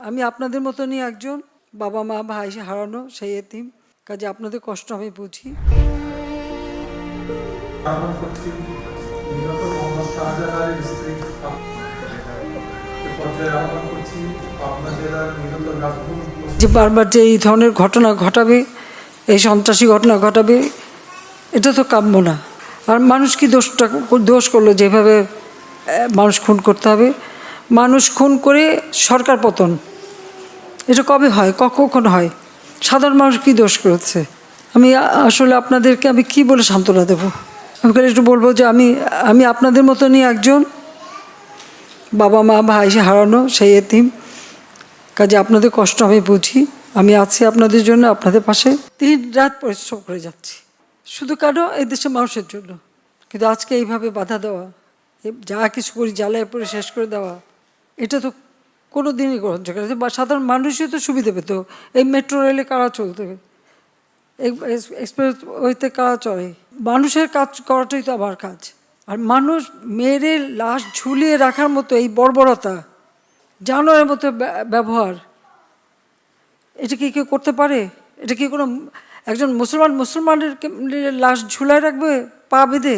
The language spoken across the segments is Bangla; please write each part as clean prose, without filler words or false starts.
আমি আপনাদের মতনই একজন বাবা মা ভাই হারানো সেই এতিম, কাজে আপনাদের কষ্ট আমি বুঝি। যে বারবার যে এই ধরনের ঘটনা ঘটাবে, এই সন্ত্রাসী ঘটনা ঘটাবে, এটা তো কাম্য না। আর মানুষ কি দোষ করলো যেভাবে মানুষ খুন করতে হবে? মানুষ খুন করে সরকার পতন, এটা কবে হয়, কখন হয়? সাধারণ মানুষ কি দোষ করেছে? আমি আসলে আপনাদেরকে আমি কি বলে সান্ত্বনা দেব? আমি খালি একটু বলবো যে আমি আপনাদের মতনই একজন বাবা মা ভাই হারানো সেই এতিম, কাজে আপনাদের কষ্ট আমি বুঝি। আমি আছি আপনাদের জন্য, আপনাদের পাশে দিন রাত পরিশ্রম করে যাচ্ছি, শুধু কেন এই দেশের মানুষের জন্য। কিন্তু আজকে এইভাবে বাধা দেওয়া, যা কিছু করি জ্বালায় পরে শেষ করে দেওয়া, এটা তো কোনো দিনই গ্রহণযোগ্য না। সাধারণ মানুষই তো সুবিধা পেত। এই মেট্রো রেলে কারা চলতে, এক্সপ্রেস ওয়েতে কারা চলে? মানুষের কাজ করাটাই তো আমার কাজ। আর মানুষ মেরে লাশ ঝুলিয়ে রাখার মতো এই বর্বরতা, জানোয়ারের মতো ব্যবহার, এটা কি কেউ করতে পারে? এটা কি কোনো একজন মুসলমানের লাশ ঝুলায় রাখবে পা বেঁধে?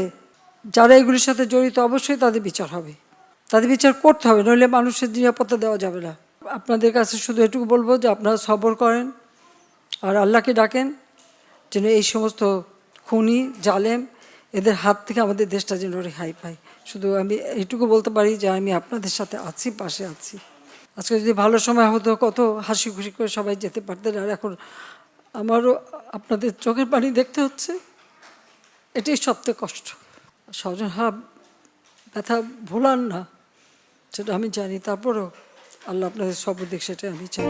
যারা এগুলির সাথে জড়িত অবশ্যই তাদের বিচার হবে, তাদের বিচার করতে হবে, নইলে মানুষের নিরাপত্তা দেওয়া যাবে না। আপনাদের কাছে শুধু এটুকু বলবো যে আপনারা সবর করেন আর আল্লাহকে ডাকেন যেন এই সমস্ত খুনি জালেম এদের হাত থেকে আমাদের দেশটা যেন রেহাই পায়। শুধু আমি এইটুকু বলতে পারি যে আমি আপনাদের সাথে আছি, পাশে আছি। আজকে যদি ভালো সময় হতো কত হাসি খুশি করে সবাই যেতে পারতেন, আর এখন আমারও আপনাদের চোখের পানি দেখতে হচ্ছে, এটাই সবথেকে কষ্ট। স্বজন ব্যথা ভোলান না, সেটা আমি জানি, তারপরেও আল্লাহ আপনাদের সর্বদিক সেটাই আমি চাই।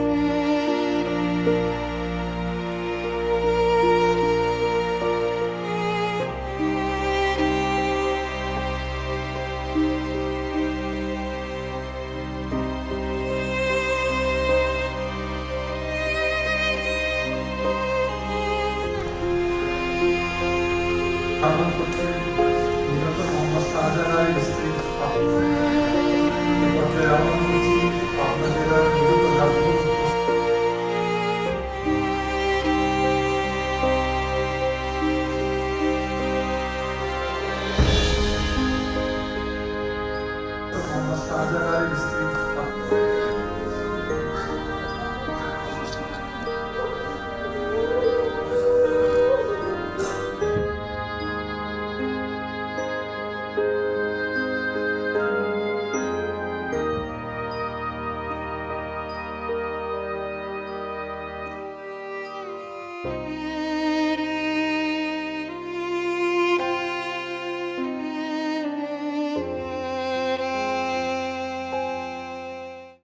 Thank you.